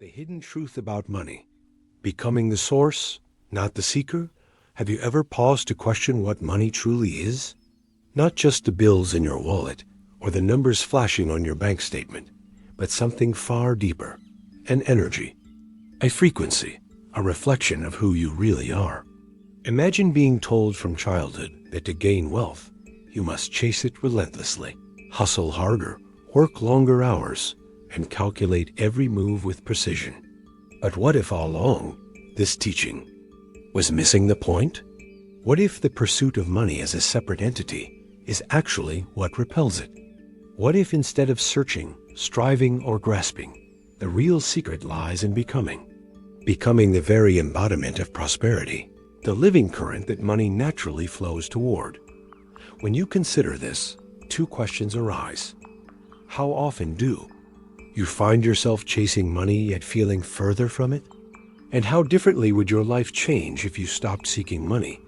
The hidden truth about money. Becoming the source, not the seeker. Have you ever paused to question what money truly is? Not just the bills in your wallet or the numbers flashing on your bank statement, but something far deeper, an energy, a frequency, a reflection of who you really are. Imagine being told from childhood that to gain wealth, you must chase it relentlessly, hustle harder, work longer hours, and calculate every move with precision. But what if all along, this teaching was missing the point? What if the pursuit of money as a separate entity is actually what repels it? What if instead of searching, striving, or grasping, the real secret lies in becoming? Becoming the very embodiment of prosperity, the living current that money naturally flows toward. When you consider this, two questions arise. How often do you find yourself chasing money yet feeling further from it? And how differently would your life change if you stopped seeking money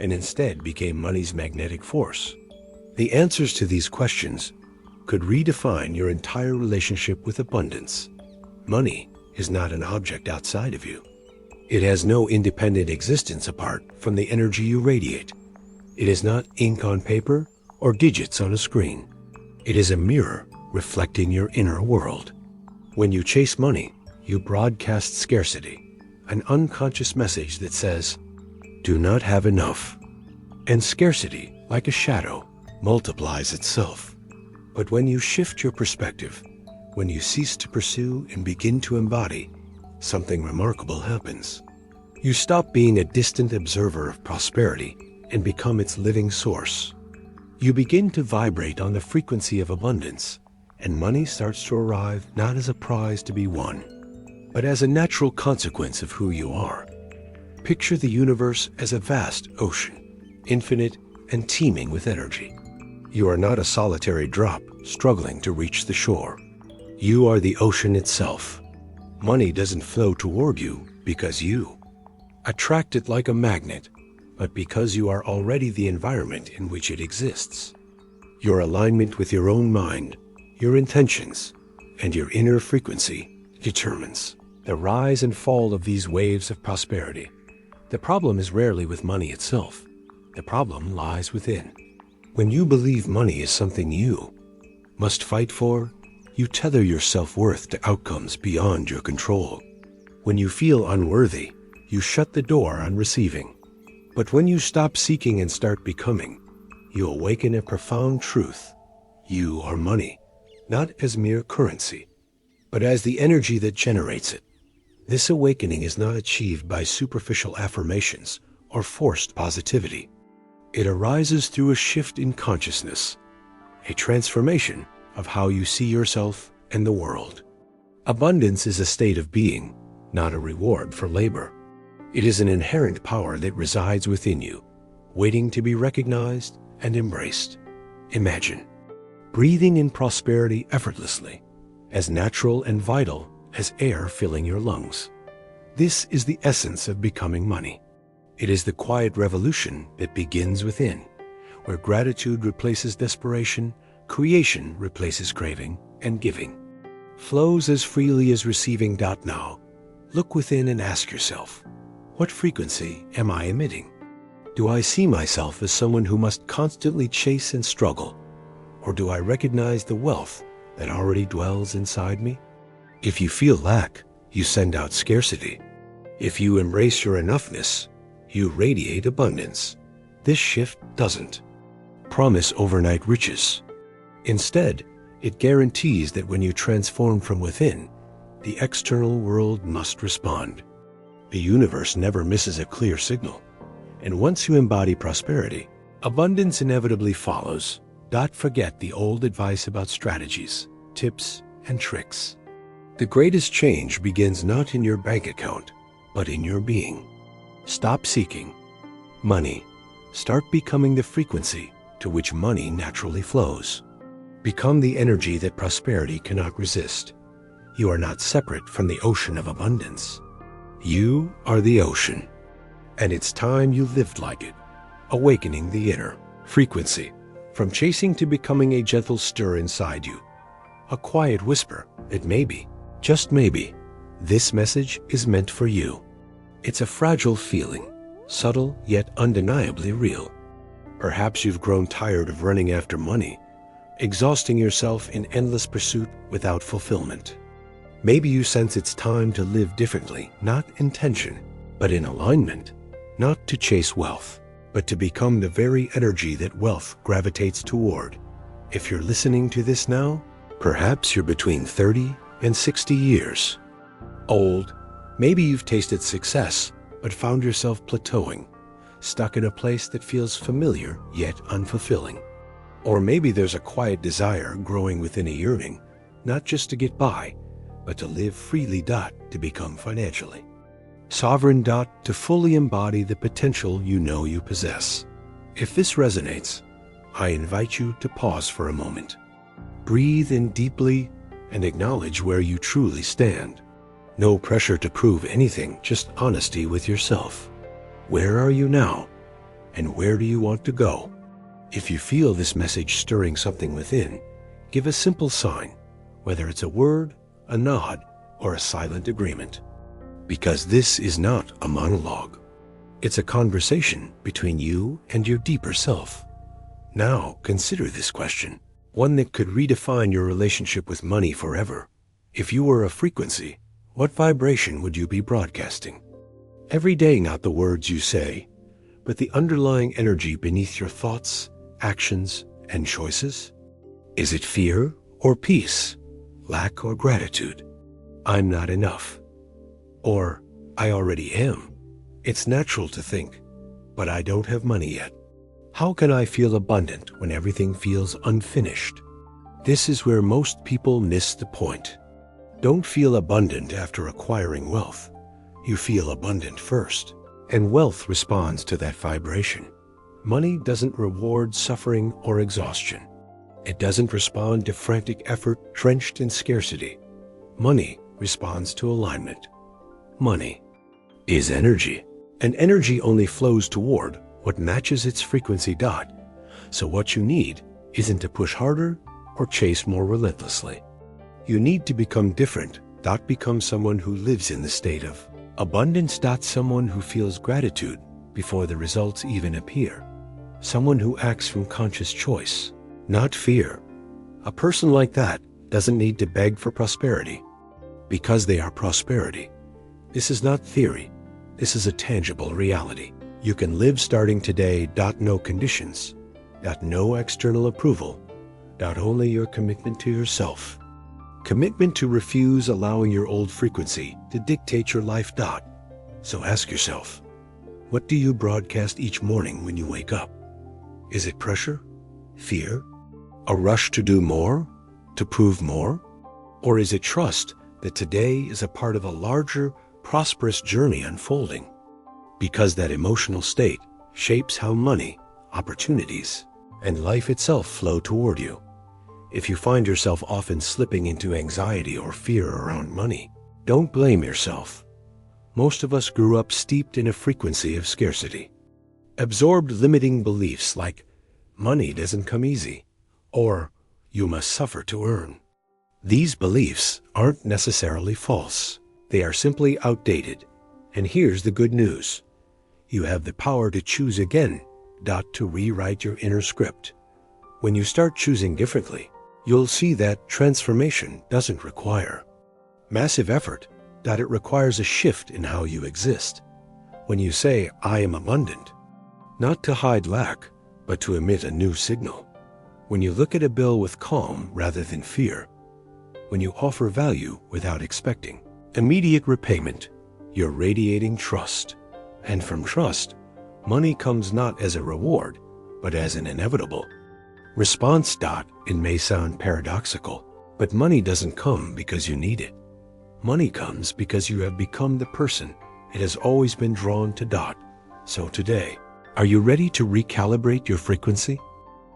and instead became money's magnetic force? The answers to these questions could redefine your entire relationship with abundance. Money is not an object outside of you. It has no independent existence apart from the energy you radiate. It is not ink on paper or digits on a screen. It is a mirror reflecting your inner world. When you chase money, you broadcast scarcity, an unconscious message that says, do not have enough. And scarcity, like a shadow, multiplies itself. But when you shift your perspective, when you cease to pursue and begin to embody, something remarkable happens. You stop being a distant observer of prosperity and become its living source. You begin to vibrate on the frequency of abundance, and money starts to arrive not as a prize to be won, but as a natural consequence of who you are. Picture the universe as a vast ocean, infinite and teeming with energy. You are not a solitary drop struggling to reach the shore. You are the ocean itself. Money doesn't flow toward you because you attract it like a magnet, but because you are already the environment in which it exists. Your alignment with your own mind, your intentions, and your inner frequency determines the rise and fall of these waves of prosperity. The problem is rarely with money itself. The problem lies within. When you believe money is something you must fight for, you tether your self-worth to outcomes beyond your control. When you feel unworthy, you shut the door on receiving. But when you stop seeking and start becoming, you awaken a profound truth. You are money, not as mere currency, but as the energy that generates it. This awakening is not achieved by superficial affirmations or forced positivity. It arises through a shift in consciousness, a transformation of how you see yourself and the world. Abundance is a state of being, not a reward for labor. It is an inherent power that resides within you, waiting to be recognized and embraced. Imagine breathing in prosperity effortlessly, as natural and vital as air filling your lungs. This is the essence of becoming money. It is the quiet revolution that begins within, where gratitude replaces desperation, creation replaces craving, and giving flows as freely as receiving. Now, look within and ask yourself, what frequency am I emitting? Do I see myself as someone who must constantly chase and struggle, or do I recognize the wealth that already dwells inside me? If you feel lack, you send out scarcity. If you embrace your enoughness, you radiate abundance. This shift doesn't promise overnight riches. Instead, it guarantees that when you transform from within, the external world must respond. The universe never misses a clear signal. And once you embody prosperity, abundance inevitably follows. Don't forget the old advice about strategies, tips, and tricks. The greatest change begins not in your bank account, but in your being. Stop seeking money. Start becoming the frequency to which money naturally flows. Become the energy that prosperity cannot resist. You are not separate from the ocean of abundance. You are the ocean, and it's time you lived like it, awakening the inner frequency, from chasing to becoming a gentle stir inside you, a quiet whisper that maybe, just maybe, This message is meant for you. It's a fragile feeling, subtle yet undeniably real. Perhaps you've grown tired of running after money, exhausting yourself in endless pursuit without fulfillment. Maybe you sense it's time to live differently, not in tension, but in alignment, not to chase wealth, but to become the very energy that wealth gravitates toward. If you're listening to this now, perhaps you're between 30 and 60 years old. Maybe you've tasted success, but found yourself plateauing, stuck in a place that feels familiar yet unfulfilling. Or maybe there's a quiet desire growing within a yearning, not just to get by, but to live freely. To become financially sovereign. To fully embody the potential you know you possess. If this resonates, I invite you to pause for a moment. Breathe in deeply and acknowledge where you truly stand. No pressure to prove anything, just honesty with yourself. Where are you now, and where do you want to go? If you feel this message stirring something within, give a simple sign, whether it's a word, a nod, or a silent agreement. Because this is not a monologue. It's a conversation between you and your deeper self. Now, consider this question, one that could redefine your relationship with money forever. If you were a frequency, what vibration would you be broadcasting? Every day, not the words you say, but the underlying energy beneath your thoughts, actions, and choices? Is it fear or peace, lack or gratitude? I'm not enough. Or, I already am. It's natural to think, but I don't have money yet. How can I feel abundant when everything feels unfinished? This is where most people miss the point. Don't feel abundant after acquiring wealth. You feel abundant first, and wealth responds to that vibration. Money doesn't reward suffering or exhaustion. It doesn't respond to frantic effort drenched in scarcity. Money responds to alignment. Money is energy, and energy only flows toward what matches its frequency. So what you need isn't to push harder or chase more relentlessly. You need to become different. Become someone who lives in the state of abundance. Someone who feels gratitude before the results even appear. Someone who acts from conscious choice, not fear. A person like that doesn't need to beg for prosperity, because they are prosperity. This is not theory. This is a tangible reality. You can live starting today. No conditions. No external approval. Only your commitment to yourself. Commitment to refuse allowing your old frequency to dictate your life. So ask yourself, what do you broadcast each morning when you wake up? Is it pressure? Fear? A rush to do more? To prove more? Or is it trust that today is a part of a larger, prosperous journey unfolding? Because that emotional state shapes how money, opportunities, and life itself flow toward you. If you find yourself often slipping into anxiety or fear around money, don't blame yourself. Most of us grew up steeped in a frequency of scarcity. Absorbed limiting beliefs like, money doesn't come easy, or you must suffer to earn. These beliefs aren't necessarily false. They are simply outdated. And here's the good news. You have the power to choose again. To rewrite your inner script. When you start choosing differently, you'll see that transformation doesn't require massive effort. It requires a shift in how you exist. When you say, I am abundant, not to hide lack, but to emit a new signal. When you look at a bill with calm rather than fear. When you offer value without expecting immediate repayment, you're radiating trust. And from trust, money comes not as a reward, but as an inevitable response. It may sound paradoxical, but money doesn't come because you need it. Money comes because you have become the person it has always been drawn to. So today, are you ready to recalibrate your frequency?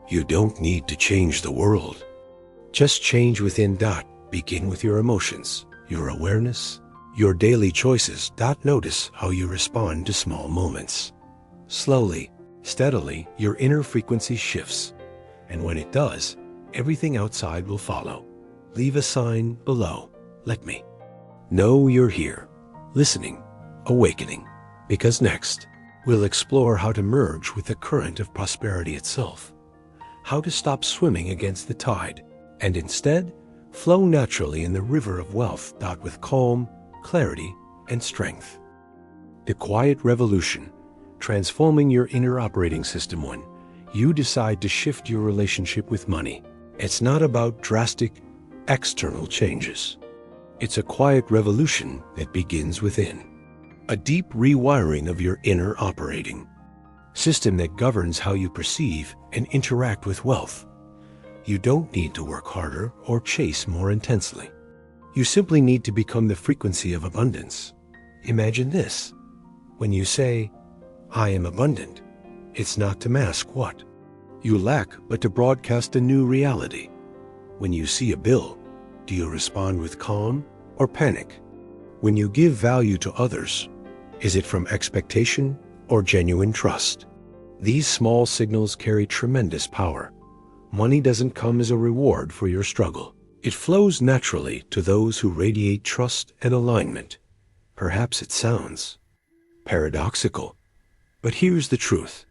You don't need to change the world. Just change within. Begin with your emotions, your awareness, your daily choices. Notice how you respond to small moments. Slowly, steadily, your inner frequency shifts. And when it does, everything outside will follow. Leave a sign below. Let me Know you're here, listening, awakening, because next, we'll explore how to merge with the current of prosperity itself, how to stop swimming against the tide, and instead, flow naturally in the river of wealth with calm, clarity, and strength. The quiet revolution, transforming your inner operating system when you decide to shift your relationship with money. It's not about drastic external changes. It's a quiet revolution that begins within. A deep rewiring of your inner operating system that governs how you perceive and interact with wealth. You don't need to work harder or chase more intensely. You simply need to become the frequency of abundance. Imagine this. When you say, "I am abundant," it's not to mask what you lack, but to broadcast a new reality. When you see a bill, do you respond with calm or panic? When you give value to others, is it from expectation or genuine trust? These small signals carry tremendous power. Money doesn't come as a reward for your struggle. It flows naturally to those who radiate trust and alignment. Perhaps it sounds paradoxical, but here's the truth.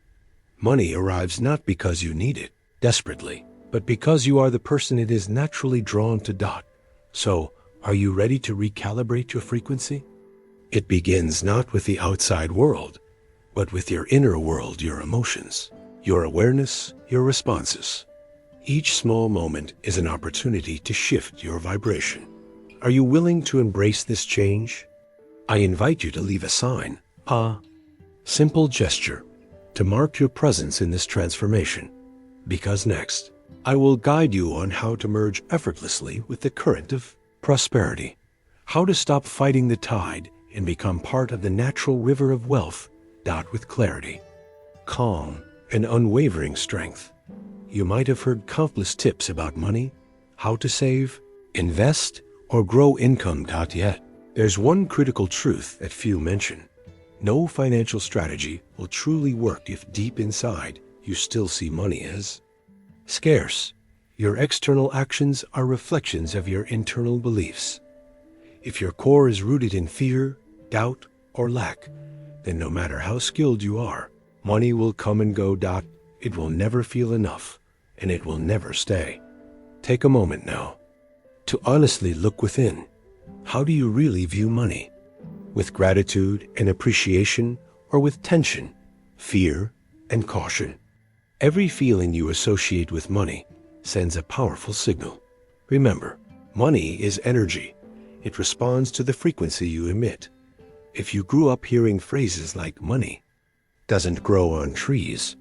Money arrives not because you need it desperately, but because you are the person it is naturally drawn to. So, are you ready to recalibrate your frequency? It begins not with the outside world, but with your inner world, your emotions, your awareness, your responses. Each small moment is an opportunity to shift your vibration. Are you willing to embrace this change? I invite you to leave a sign, a simple gesture, to mark your presence in this transformation. Because next, I will guide you on how to merge effortlessly with the current of prosperity, how to stop fighting the tide and become part of the natural river of wealth, with clarity, calm, and unwavering strength. You might have heard countless tips about money, how to save, invest, or grow income. Yet, there's one critical truth that few mention. No financial strategy will truly work if deep inside you still see money as scarce. Your external actions are reflections of your internal beliefs. If your core is rooted in fear, doubt, or lack, then no matter how skilled you are, money will come and go. It will never feel enough, and it will never stay. Take a moment now to honestly look within. How do you really view money? With gratitude and appreciation, or with tension, fear, and caution? Every feeling you associate with money sends a powerful signal. Remember, money is energy. It responds to the frequency you emit. If you grew up hearing phrases like "money doesn't grow on trees,"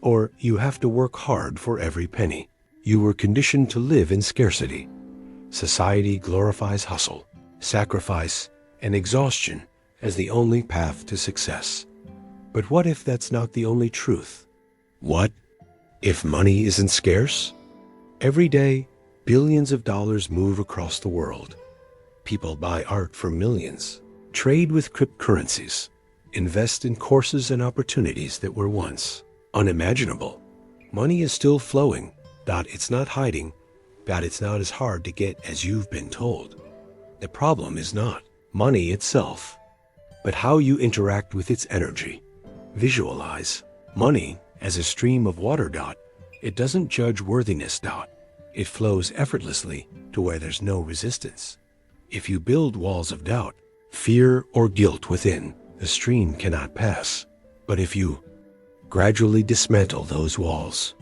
or "you have to work hard for every penny," you were conditioned to live in scarcity. Society glorifies hustle, sacrifice, and exhaustion as the only path to success. But what if that's not the only truth? What if money isn't scarce? Every day, billions of dollars move across the world. People buy art for millions, trade with cryptocurrencies, invest in courses and opportunities that were once unimaginable. Money is still flowing. It's not hiding. It's not as hard to get as you've been told. The problem is not money itself, but how you interact with its energy. Visualize money as a stream of water. It doesn't judge worthiness. It flows effortlessly to where there's no resistance. If you build walls of doubt, fear, or guilt within, the stream cannot pass. But if you gradually dismantle those walls,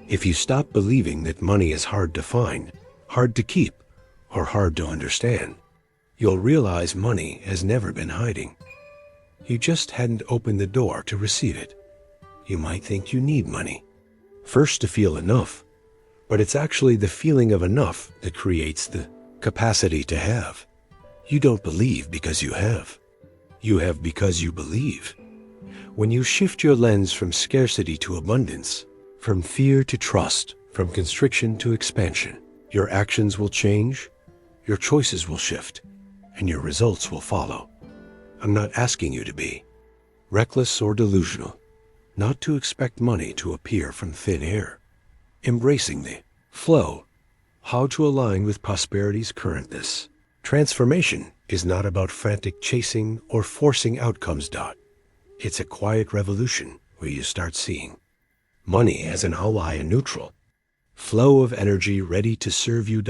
if you stop believing that money is hard to find, hard to keep, or hard to understand, you'll realize money has never been hiding. You just hadn't opened the door to receive it. You might think you need money first to feel enough, but it's actually the feeling of enough that creates the capacity to have. You don't believe because you have. You have because you believe. When you shift your lens from scarcity to abundance, from fear to trust, from constriction to expansion, your actions will change, your choices will shift, and your results will follow. I'm not asking you to be reckless or delusional, not to expect money to appear from thin air. Embracing the flow, how to align with prosperity's currentness. Transformation is not about frantic chasing or forcing outcomes. It's a quiet revolution where you start seeing money as an ally and neutral flow of energy ready to serve you.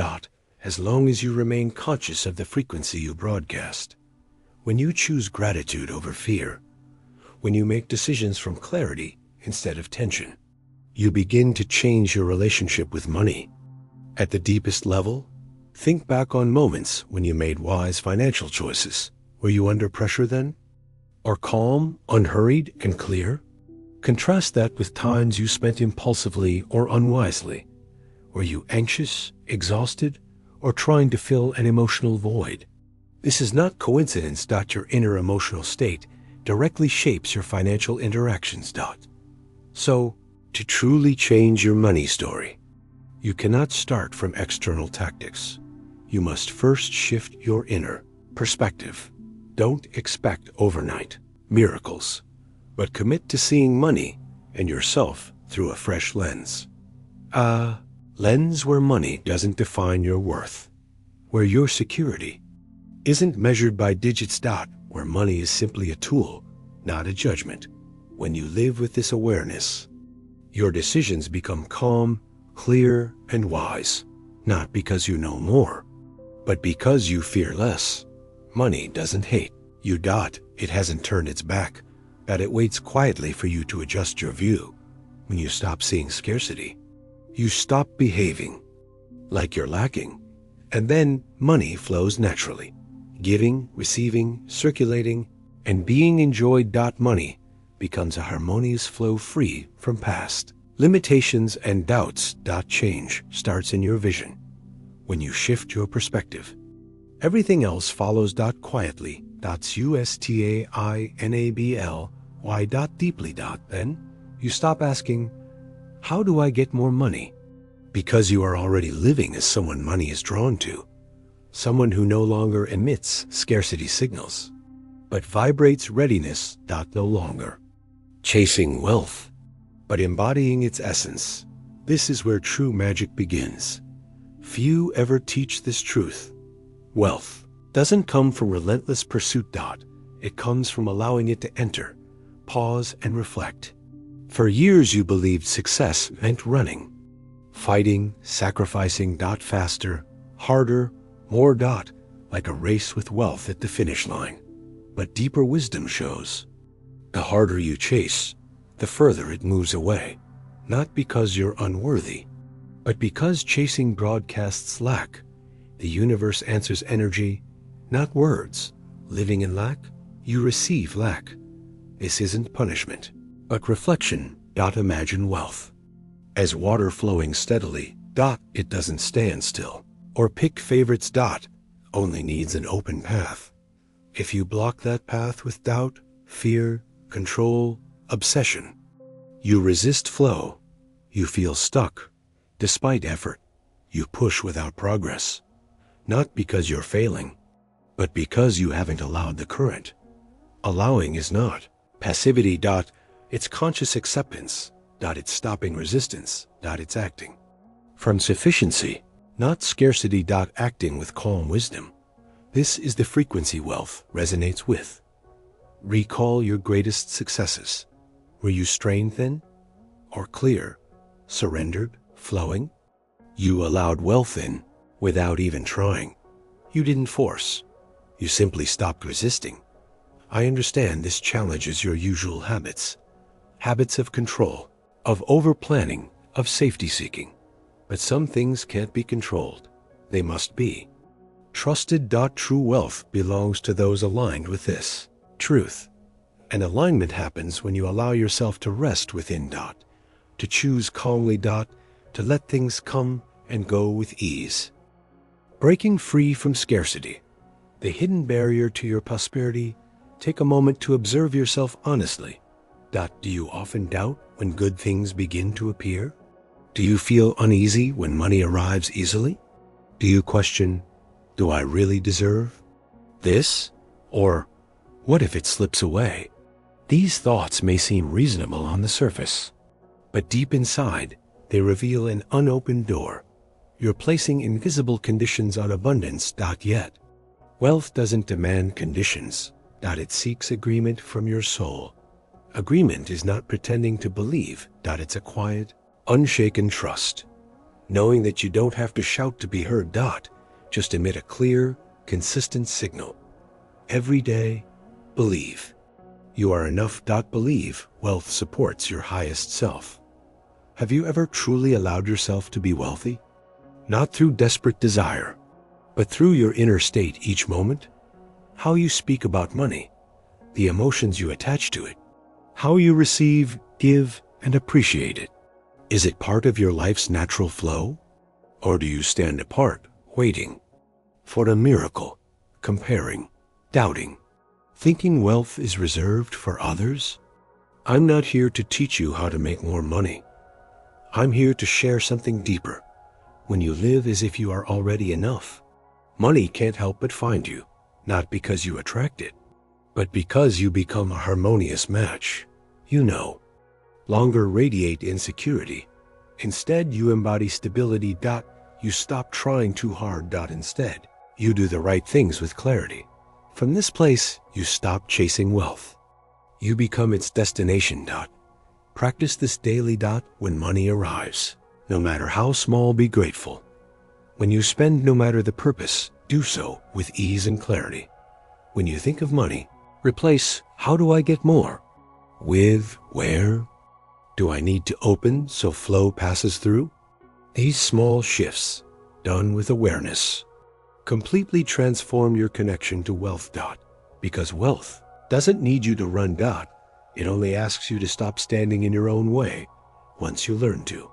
As long as you remain conscious of the frequency you broadcast. When you choose gratitude over fear, when you make decisions from clarity instead of tension, you begin to change your relationship with money. At the deepest level, think back on moments when you made wise financial choices. Were you under pressure then? Or calm, unhurried, and clear? Contrast that with times you spent impulsively or unwisely. Were you anxious, exhausted, or trying to fill an emotional void? This is not coincidence. Your inner emotional state directly shapes your financial interactions. So, to truly change your money story, you cannot start from external tactics. You must first shift your inner perspective. Don't expect overnight miracles, but commit to seeing money and yourself through a fresh lens. A lens where money doesn't define your worth, where your security isn't measured by digits. Where money is simply a tool, not a judgment. When you live with this awareness, your decisions become calm, clear, and wise, not because you know more, but because you fear less. Money doesn't hate you. It hasn't turned its back, but it waits quietly for you to adjust your view. When you stop seeing scarcity, you stop behaving like you're lacking, and then money flows naturally, giving, receiving, circulating, and being enjoyed. Money becomes a harmonious flow free from past limitations and doubts. Change starts in your vision. When you shift your perspective, everything else follows. Quietly. USTAINABLY. Deeply. Then you stop asking, how do I get more money? Because you are already living as someone money is drawn to. Someone who no longer emits scarcity signals, but vibrates readiness. No longer chasing wealth, but embodying its essence. This is where true magic begins. Few ever teach this truth. Wealth doesn't come from relentless pursuit. It comes from allowing it to enter, pause, and reflect. For years you believed success meant running, fighting, sacrificing. Faster, harder, more. Like a race with wealth at the finish line. But deeper wisdom shows, the harder you chase, the further it moves away. Not because you're unworthy, but because chasing broadcasts lack. The universe answers energy, not words. Living in lack, you receive lack. This isn't punishment, but reflection. Imagine wealth as water flowing steadily. It doesn't stand still or pick favorites. Only needs an open path. If you block that path with doubt, fear, control, obsession, you resist flow. You feel stuck. Despite effort, you push without progress. Not because you're failing, but because you haven't allowed the current. Allowing is not passivity. It's conscious acceptance. It's stopping resistance. It's acting from sufficiency, not scarcity. Acting with calm wisdom. This is the frequency wealth resonates with. Recall your greatest successes. Were you strained then? Or clear, surrendered, flowing? You allowed wealth in without even trying. You didn't force. You simply stopped resisting. I understand this challenges your usual habits. Habits of control, of over-planning, of safety-seeking. But some things can't be controlled. They must be trusted. True wealth belongs to those aligned with this truth. And alignment happens when you allow yourself to rest within. To choose calmly. To let things come and go with ease. Breaking free from scarcity, the hidden barrier to your prosperity. Take a moment to observe yourself honestly. Do you often doubt when good things begin to appear? Do you feel uneasy when money arrives easily? Do you question, do I really deserve this? Or what if it slips away? These thoughts may seem reasonable on the surface, but deep inside, they reveal an unopened door. You're placing invisible conditions on abundance. Yet, Wealth doesn't demand conditions, it seeks agreement from your soul. Agreement is not pretending to believe, it's a quiet, unshaken trust. Knowing that you don't have to shout to be heard, just emit a clear, consistent signal. Every day, believe. You are enough. Believe wealth supports your highest self. Have you ever truly allowed yourself to be wealthy? Not through desperate desire, but through your inner state each moment? How you speak about money, the emotions you attach to it, how you receive, give, and appreciate it. Is it part of your life's natural flow? Or do you stand apart, waiting for a miracle, comparing, doubting, thinking wealth is reserved for others? I'm not here to teach you how to make more money. I'm here to share something deeper. When you live as if you are already enough, money can't help but find you, not because you attract it, but because you become a harmonious match. Longer radiate insecurity. Instead, you embody stability. You stop trying too hard. Instead, you do the right things with clarity. From this place, you stop chasing wealth. You become its destination. Practice this daily. When money arrives, no matter how small, be grateful. When you spend, no matter the purpose, do so with ease and clarity. When you think of money, replace "how do I get more?" with "where do I need to open so flow passes through?" These small shifts, done with awareness, completely transform your connection to wealth. Because wealth doesn't need you to run. It only asks you to stop standing in your own way. Once you learn to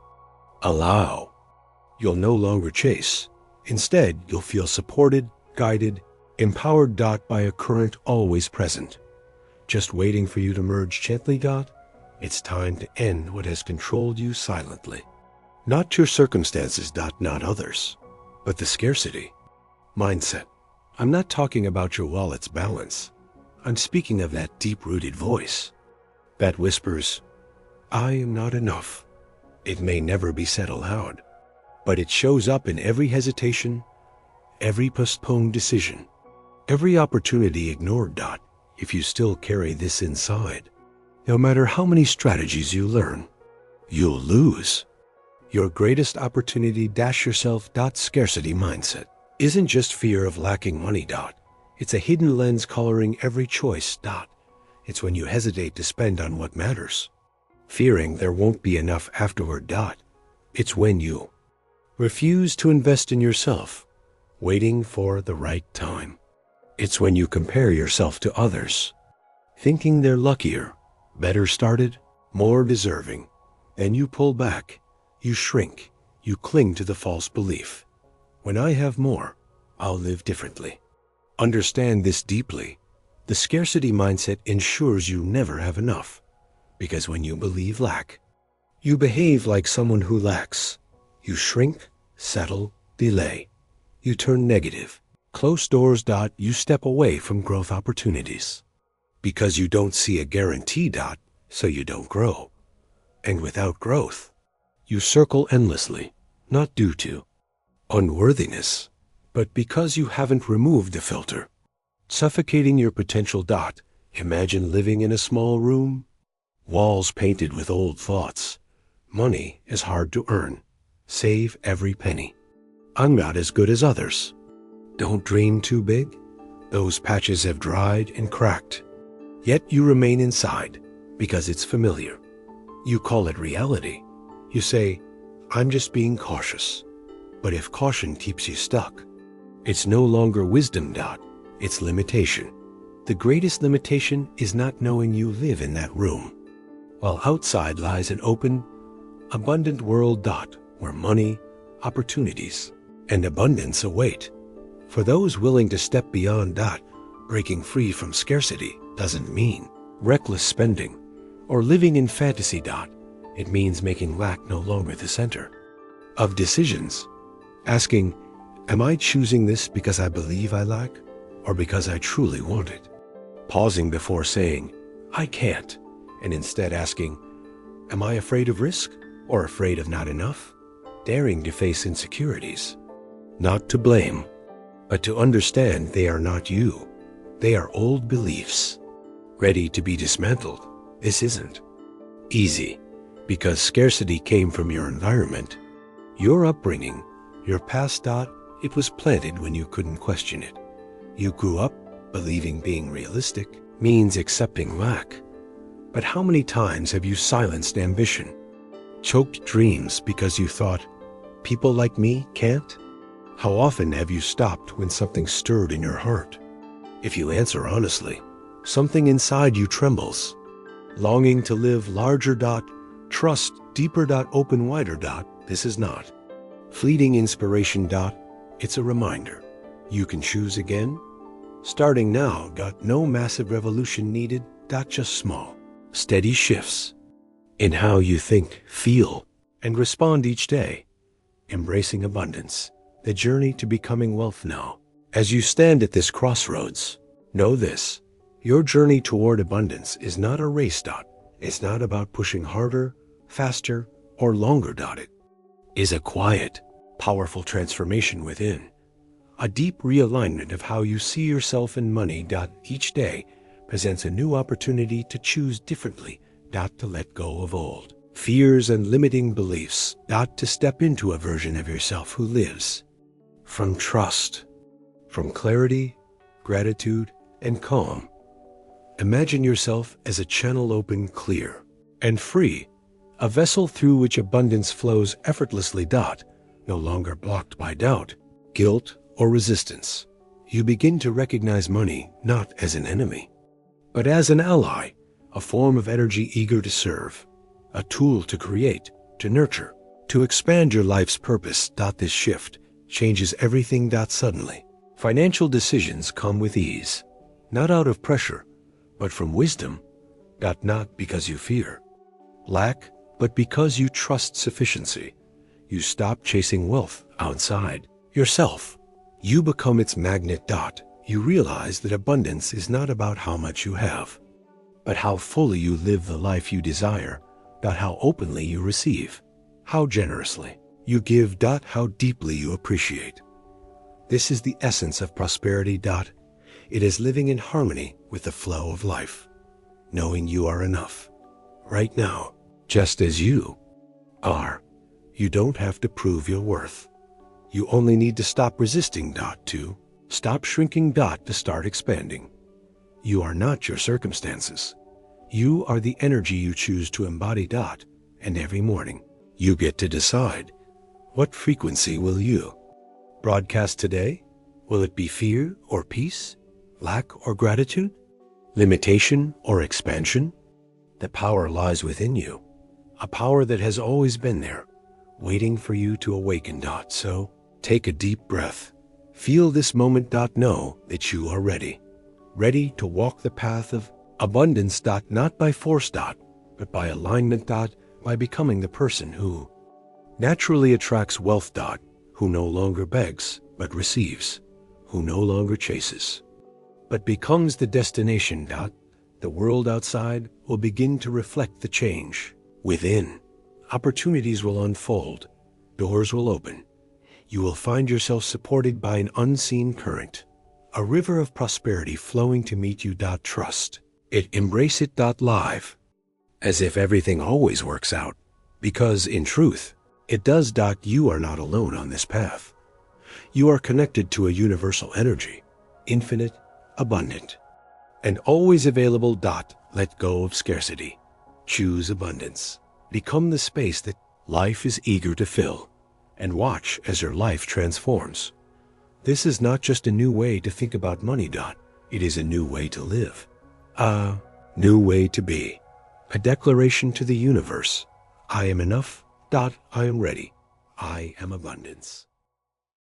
allow, you'll no longer chase. Instead, you'll feel supported, guided, empowered. By a current always present, just waiting for you to merge gently. It's time to end what has controlled you silently. Not your circumstances. Not others, but the scarcity mindset. I'm not talking about your wallet's balance. I'm speaking of that deep-rooted voice that whispers, "I am not enough." It may never be said aloud, but it shows up in every hesitation, every postponed decision, every opportunity ignored. If you still carry this inside, no matter how many strategies you learn, you'll lose. Your greatest opportunity. Yourself. Scarcity mindset isn't just fear of lacking money. It's a hidden lens coloring every choice. It's when you hesitate to spend on what matters, fearing there won't be enough afterward. It's when you refuse to invest in yourself, waiting for the right time. It's when you compare yourself to others, thinking they're luckier, better started, more deserving. Then you pull back, you shrink, you cling to the false belief, "When I have more, I'll live differently." Understand this deeply. The scarcity mindset ensures you never have enough, because when you believe lack, you behave like someone who lacks. You shrink, settle, delay. You turn negative, close doors. You step away from growth opportunities. Because you don't see a guarantee. So you don't grow. And without growth, you circle endlessly, not due to unworthiness, but because you haven't removed the filter, suffocating your potential. Imagine living in a small room, walls painted with old thoughts. Money is hard to earn. Save every penny. I'm not as good as others. Don't dream too big. Those patches have dried and cracked. Yet you remain inside because it's familiar. You call it reality. You say, "I'm just being cautious." But if caution keeps you stuck, it's no longer wisdom. It's limitation. The greatest limitation is not knowing you live in that room, while outside lies an open, abundant world. Where money, opportunities, and abundance await. For those willing to step beyond. Breaking free from scarcity doesn't mean reckless spending or living in fantasy. It means making lack no longer the center of decisions. Asking, "Am I choosing this because I believe I lack, or because I truly want it?" Pausing before saying, "I can't," and instead asking, "Am I afraid of risk, or afraid of not enough?" Daring to face insecurities, not to blame, But to understand they are not you. They are old beliefs, ready to be dismantled. This isn't easy, because scarcity came from your environment, your upbringing, your past. It was planted when you couldn't question it. You grew up believing being realistic means accepting lack. But how many times have you silenced ambition, choked dreams because you thought, people like me can't? How often have you stopped when something stirred in your heart? If you answer honestly, something inside you trembles, longing to live larger. Trust deeper. Open wider. This is not fleeting inspiration. It's a reminder. You can choose again. Starting now. No massive revolution needed. Just small, steady shifts in how you think, feel, and respond each day. Embracing abundance, the journey to becoming wealth now. As you stand at this crossroads, know this: your journey toward abundance is not a race. It's not about pushing harder, faster, or longer. It is a quiet, powerful transformation within. A deep realignment of how you see yourself and money. Each day presents a new opportunity to choose differently. To let go of old fears and limiting beliefs. To step into a version of yourself who lives from trust, from clarity, gratitude, and calm. Imagine yourself as a channel open, clear, and free, a vessel through which abundance flows effortlessly. No longer blocked by doubt, guilt, or resistance. You begin to recognize money not as an enemy, but as an ally, a form of energy eager to serve, a tool to create, to nurture, to expand your life's purpose. This shift changes everything. Suddenly, financial decisions come with ease, not out of pressure, but from wisdom. Not because you fear lack, but because you trust sufficiency. You stop chasing wealth outside yourself. You become its magnet. You realize that abundance is not about how much you have, but how fully you live the life you desire. How openly you receive, how generously you give. How deeply you appreciate. This is the essence of prosperity. It is living in harmony with the flow of life, knowing you are enough right now, just as you are. You don't have to prove your worth. You only need to stop resisting. To stop shrinking. To start expanding. You are not your circumstances. You are the energy you choose to embody. And every morning, you get to decide, what frequency will you broadcast today? Will it be fear or peace, lack or gratitude, limitation or expansion? The power lies within you, a power that has always been there, waiting for you to awaken. So take a deep breath. Feel this moment. Know that you are ready to walk the path of abundance. Not by force. But by alignment. By becoming the person who naturally attracts wealth. Who no longer begs, but receives. Who no longer chases, but becomes the destination. The world outside will begin to reflect the change within. Opportunities will unfold. Doors will open. You will find yourself supported by an unseen current, a river of prosperity flowing to meet you. Trust it. Embrace it. Live. As if everything always works out. Because in truth, it does. You are not alone on this path. You are connected to a universal energy, infinite, abundant, and always available. Let go of scarcity. Choose abundance. Become the space that life is eager to fill, and watch as your life transforms. This is not just a new way to think about money. It is a new way to live, a new way to be, a declaration to the universe. I am enough. I am ready. I am abundance.